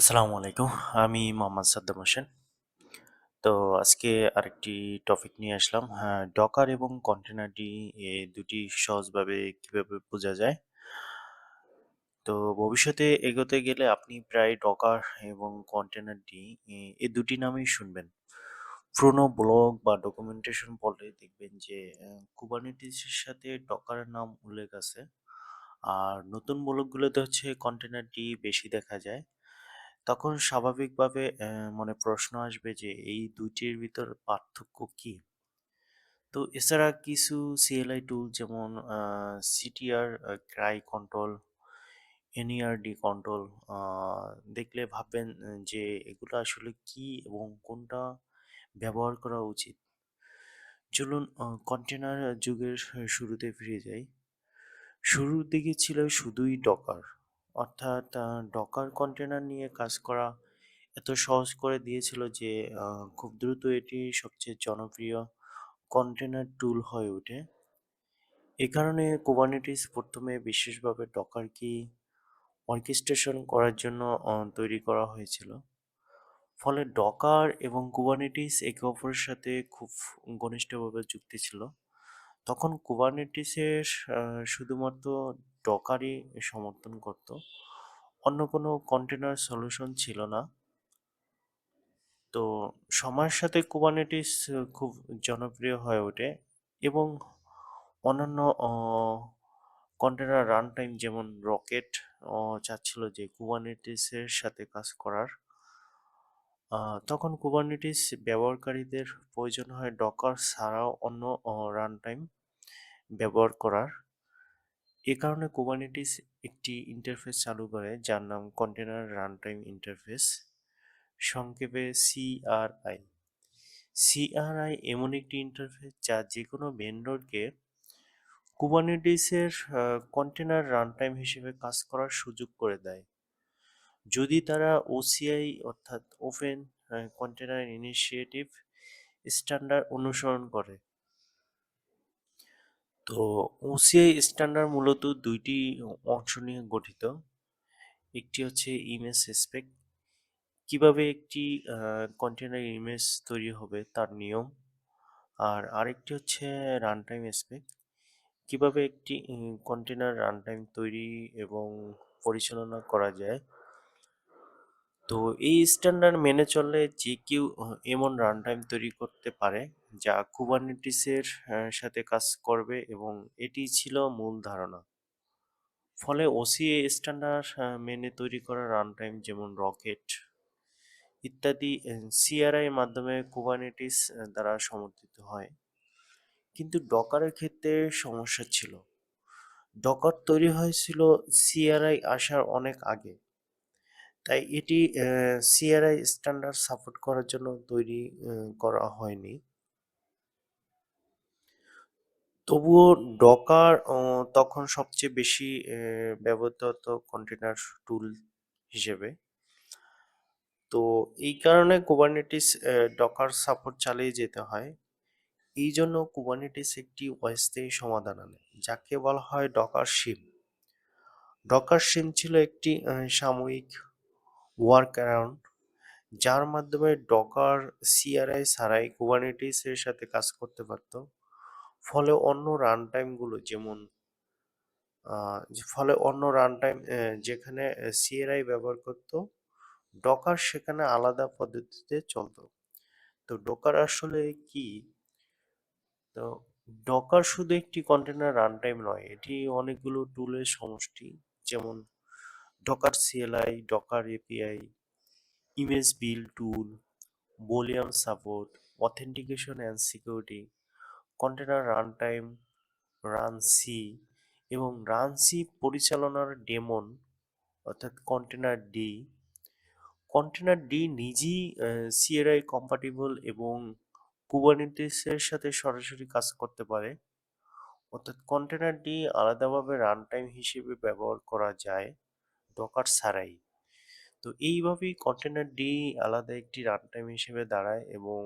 আসসালামু আলাইকুম। আমি মোহাম্মদ সাদ্দাম হোসেন। তো আজকে আরেকটি টপিক নিয়ে আসলাম। হ্যাঁ, ডকার এবং কন্টেনারটি দুটি সহজভাবে কিভাবে বোঝা যায়। তো ভবিষ্যতে এগোতে গেলে আপনি প্রায় ডকার এবং কন্টেনারটি এই দুটি নামেই শুনবেন। পুরোনো ব্লগ বা ডকুমেন্টেশন পড়লে দেখবেন যে কুবারনেটিসের সাথে ডকারের নাম উল্লেখ আছে। আর নতুন ব্লগগুলোতে হচ্ছে কন্টেনারটি বেশি দেখা যায়। তখন স্বাভাবিকভাবে মনে প্রশ্ন আসবে যে এই দুইটির ভিতর পার্থক্য কি? তো এছাড়া কিছু সিএলআই টুল যেমন সিটিআর ক্রাই কন্ট্রোল, এনইআরডি কন্ট্রোল দেখলে ভাববেন যে এগুলো আসলে কি এবং কোনটা ব্যবহার করা উচিত। চলুন কন্টেনার যুগের শুরুতে ফিরে যাই। শুরুর দিকে ছিল শুধুই ডকার, অর্থাৎ ডকার কন্টেনার নিয়ে কাজ করা এত সহজ করে দিয়েছিল যে খুব দ্রুত এটি সবচেয়ে জনপ্রিয় কন্টেনার টুল হয়ে ওঠে। এ কারণে কুবারনেটিস প্রথমে বিশেষভাবে ডকারকে অর্কেস্ট্রেশন করার জন্য তৈরি করা হয়েছিল। ফলে ডকার এবং কুবারনেটিস একে অপরের সাথে খুব ঘনিষ্ঠভাবে যুক্ত ছিল। তখন কুবারনেটিসের শুধুমাত্র ডকারই সমর্থন করত, অন্য কোনো কন্টেনার সলিউশন ছিল না। তো সময়ের সাথে কুবারনেটিস খুব জনপ্রিয় হয়ে ওঠে এবং অন্যান্য কন্টেনার রান টাইম যেমন রকেট চাচ্ছিল যে কুবারনেটিসের সাথে কাজ করার। তখন কুবারনেটিস ব্যবহারকারীদের প্রয়োজন হয় ডকার ছাড়াও অন্য রান টাইম ব্যবহার করার। এ কারণে কুবারনেটিস একটি ইন্টারফেস চালু করে যার নাম কন্টেনার রান টাইম ইন্টারফেস, সংক্ষেপে সিআরআই। সিআরআই এমন একটি ইন্টারফেস যা যে কোনো ভেন্ডরকে কুবারনেটিসের কন্টেনার রানটাইম হিসেবে কাজ করার সুযোগ করে দেয়, যদি তারা ওসিআই অর্থাৎ ওপেন কন্টেনার ইনিশিয়েটিভ স্ট্যান্ডার্ড অনুসরণ করে। তো ওসিআই স্ট্যান্ডার্ড মূলত দুইটি অংশ নিয়ে গঠিত। একটি হচ্ছে ইমেজ স্পেক, কিভাবে একটি কন্টেনার ইমেজ তৈরি হবে তার নিয়ম। আর আরেকটি হচ্ছে রান টাইম স্পেক, কিভাবে একটি কন্টেনার রান টাইম তৈরি এবং পরিচালনা করা যায়। তো এই স্ট্যান্ডার্ড মেনে চললে যে কেউ এমন রান টাইম তৈরি করতে পারে যা কুবারনেটিসের সাথে কাজ করবে, এবং এটি ছিল মূল ধারণা। ফলে ওসিএ স্ট্যান্ডার্ড মেনে তৈরি করা রান টাইম যেমন রকেট ইত্যাদি সিআরআই এর মাধ্যমে কুবারনেটিস দ্বারা সমর্থিত হয়। কিন্তু ডকারের ক্ষেত্রে সমস্যা ছিল। ডকার তৈরি হয়েছিল সিআরআই আসার অনেক আগে, তাই এটি সিআরআই স্ট্যান্ডার্ড সাপোর্ট করার জন্য তৈরি করা হয়নি। তবুও ডকার তখন সবচেয়ে বেশি ব্যবহৃত হতো কন্টেনার টুল হিসেবে। তো এই কারণে কুবারনেটিস ডকার সাপোর্ট চালিয়ে যেতে হয়। এই জন্য কুবারনেটিস একটি অস্থায়ী সমাধান আনে যাকে বলা হয় ডকার শিম। ডকার শিম ছিল একটি সাময়িক ওয়ার্ক অ্যারাউন্ড যার মাধ্যমে ডকার সিআরআই ছাড়াই কুবারনেটিস এর সাথে কাজ করতে পারত। ফলে অন্য রান টাইমগুলো যেমন ফলে অন্য রান টাইম যেখানে সিআরআই ব্যবহার করত, ডকার সেখানে আলাদা পদ্ধতিতে চলতো। তো ডকার আসলে কি? তো ডকার শুধু একটি কন্টেনার রান টাইম নয়, এটি অনেকগুলো টুলের সমষ্টি, যেমন Docker CLI, Docker API, image build tool, বলিয়ান support, authentication and security, container runtime, runc, এবং রান সি পরিচালনার ডেমন অর্থাৎ কন্টেনার ডি। কন্টেনার ডি নিজেই সিআরআই কম্পাটিবল এবং কুবারনেটিসের সাথে সরাসরি কাজ করতে পারে, অর্থাৎ কন্টেনার ডি আলাদাভাবে রান টাইম হিসেবে ব্যবহার করা যায় ডকার ছাড়াই। তো এইভাবেই কন্টেনার ডি আলাদা একটি রান টাইম হিসেবে দাঁড়ায় এবং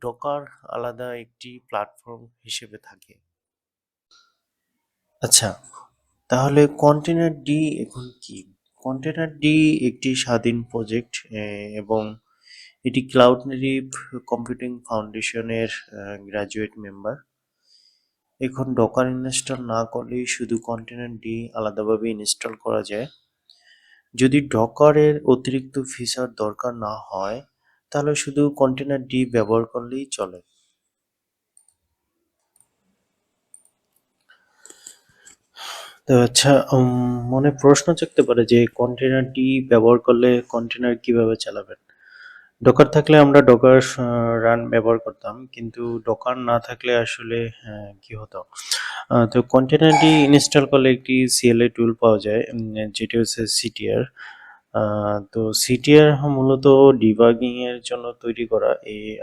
ডকার আলাদা একটি প্ল্যাটফর্ম হিসেবে থাকে। আচ্ছা, তাহলে কন্টেনার ডি এখন কি? কন্টেনারটি একটি স্বাধীন প্রজেক্ট এবং এটি ক্লাউড নেটিভ কম্পিউটিং ফাউন্ডেশনের গ্র্যাজুয়েট মেম্বার। এখন ডকার ইনস্টল না করলেই শুধু কন্টেনারটি আলাদাভাবে ইনস্টল করা যায়। যদি ডকারের অতিরিক্ত ফিচার দরকার না হয় তাহলে শুধু কন্টেনারটি ব্যবহার করলেই চলে। তো আচ্ছা, মনে প্রশ্ন জাগতে পারে যে কন্টেনারটি ব্যবহার করলে কন্টেনার কিভাবে চালাবেন। ডকার থাকলে আমরা ডকার রান ব্যবহার করতাম, কিন্তু ডকার না থাকলে আসলে কি হতো। তো কন্টেনারটি ইনস্টল করলে একটি সিএলআই টুল পাওয়া যায়, যেটি হচ্ছে সিটিআর। তো সিটিআর মূলত ডিবাগিং এর জন্য তৈরি করা।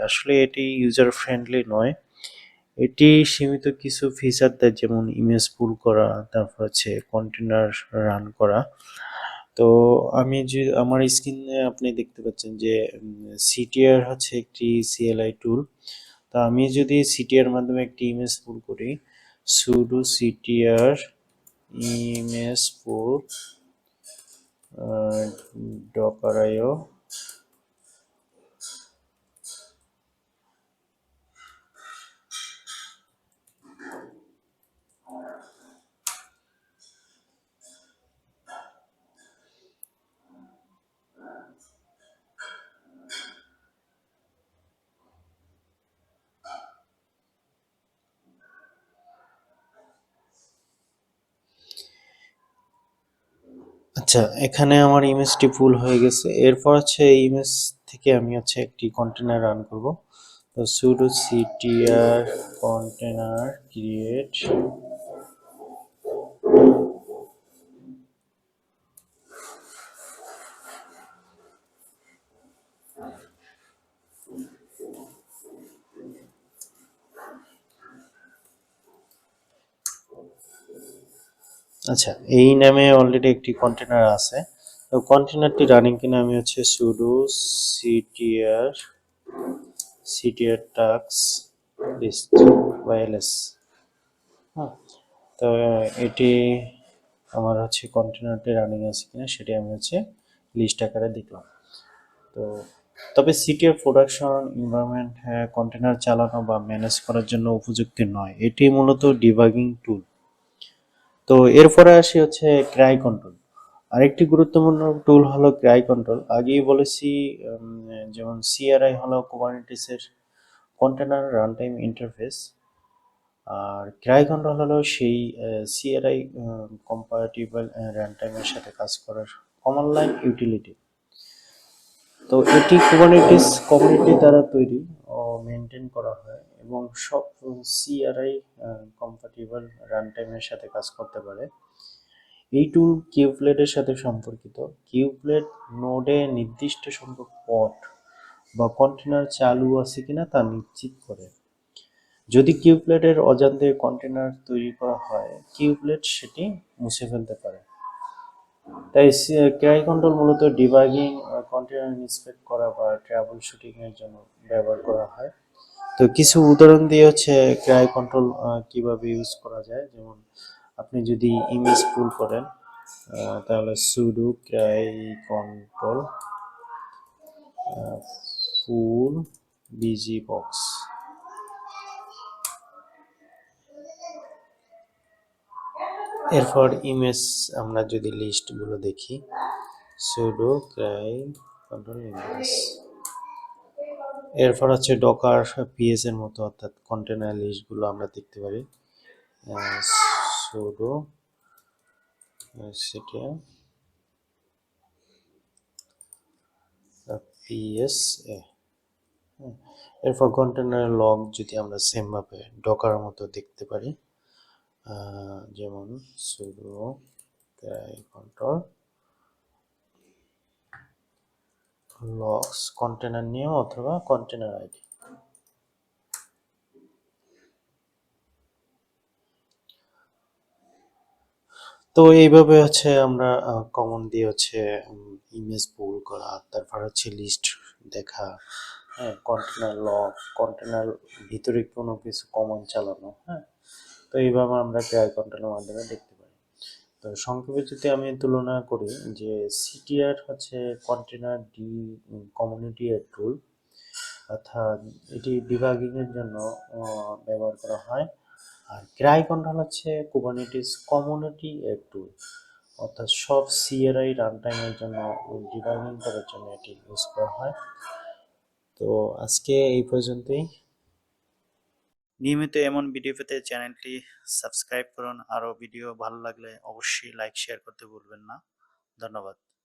আসলে এটি ইউজার ফ্রেন্ডলি নয়। এটি সীমিত কিছু ফিচার দেয়, যেমন ইমেজ পুল করা, তারপর হচ্ছে কন্টেনার রান করা। তো আমি যে আমার স্ক্রিনে আপনি দেখতে পাচ্ছেন যে সিটিআর হচ্ছে একটি সিএলআই টুল। তো আমি যদি সিটিআর মাধ্যমে একটি ইমেজ পুল করি, sudo ctr ইমেজ পুল docker.io, আচ্ছা, এখানে আমার ইমেজটি ফুল হয়ে গেছে। এরপর হচ্ছে এই ইমেজ থেকে আমি হচ্ছে একটি কন্টেনার রান করব। তো sudo ctr container create। আচ্ছা, এই নামে অলরেডি একটি কন্টেনার আছে। তো কন্টেনারটি রানিং কিনা আমি হচ্ছে sudo ctr tags list বা ls। হ্যাঁ, তো এটি আমার হচ্ছে কন্টেনারটি রানিং আছে কিনা সেটি আমি হচ্ছে লিস্ট আকারে দেখলাম। তো তবে সিটিআর প্রোডাকশন এনভায়রনমেন্ট কন্টেনার চালানো বা ম্যানেজ করার জন্য উপযুক্ত নয়। এটি মূলত ডিবাগিং টুল। তো এরপরে আসি হচ্ছে ক্রাই কন্ট্রোল। আরেকটি গুরুত্বপূর্ণ টুল হলো ক্রাই কন্ট্রোল। আগেই বলেছি, যেমন সিআরআই হলো কুবারনেটিসের কন্টেনার রানটাইম ইন্টারফেস, আর ক্রাই কন্ট্রোল হলো সেই সিআরআই কম্পাটিবল রানটাইমের সাথে কাজ করার কমন লাইন ইউটিলিটি। তো এটি কুবারনেটিস কমিউনিটি দ্বারা তৈরি ও মেনটেন করা হয় এবং সব সিআরআই কম্পাটিবল রানটাইমের সাথে কাজ করতে পারে। এই টুল কিউবলেটের সাথে সম্পর্কিত। কিউবলেট নোডে নির্দিষ্ট সংখ্যক পড বা কন্টেনার চালু আছে কিনা তা নিশ্চিত করে। যদি কিউবলেটের অজান্তে কন্টেনার তৈরি করা হয়, কিউবলেট সেটি মুছে ফেলতে পারে। তাই ক্রাই কন্ট্রোল মূলত ডিবাগিং, কন্টেনার ইন্সপেক্ট করা বা ট্রাবল শুটিং এর জন্য ব্যবহার করা হয়। তো কিছু উদাহরণ দিয়ে হচ্ছে ক্রাই কন্ট্রোল কিভাবে ইউজ করা যায়। যেমন আপনি যদি ইমেজ পুল করেন, তাহলে sudo cry control full bgbox। এরপর ইমেজ আমরা যদি লিস্টগুলো দেখি, sudo cry control images। এরপর হচ্ছে ডকার পিএস এর মতো, অর্থাৎ কন্টেনার লিস্টগুলো আমরা দেখতে পারি। sudo ctl psa। এরপর কন্টেনার লগ যদি আমরা সেম ভাবে ডকার মতো দেখতে পারি, যেমন sudo cry control logs container নিয়ে অথবা কন্টেনার আইডি। তো এইভাবে হচ্ছে আমরা কমন দিয়ে হচ্ছে ইমেজ পুল করা, তারপর হচ্ছে লিস্ট দেখা, হ্যাঁ, কন্টেনার লগ, কন্টেনার ভিতরে কোনো কিছু কমন চালানো, হ্যাঁ। তো এইভাবে আমরা ক্রাই কন্ট্রোলের মাধ্যমে দেখতে পারি। তো সংক্ষেপে যদি আমি তুলনা করি যে সিটিআর হচ্ছে কন্টেনার কমিউনিটি টুল, অর্থাৎ এটি ডিবাগিং এর জন্য ব্যবহার করা হয়। আর ক্রাই কন্ট্রোল হচ্ছে কুবারনেটিস কমিউনিটি টুল, অর্থাৎ সব সিআরআই রান টাইমের জন্য ডিবাগিং করার জন্য এটি ইউজ করা হয়। তো আজকে এই পর্যন্তই। নিয়মিত এমন ভিডিও পেতে চ্যানেলটি সাবস্ক্রাইব করুন। আরও ভিডিও ভালো লাগলে অবশ্যই লাইক শেয়ার করতে ভুলবেন না। ধন্যবাদ।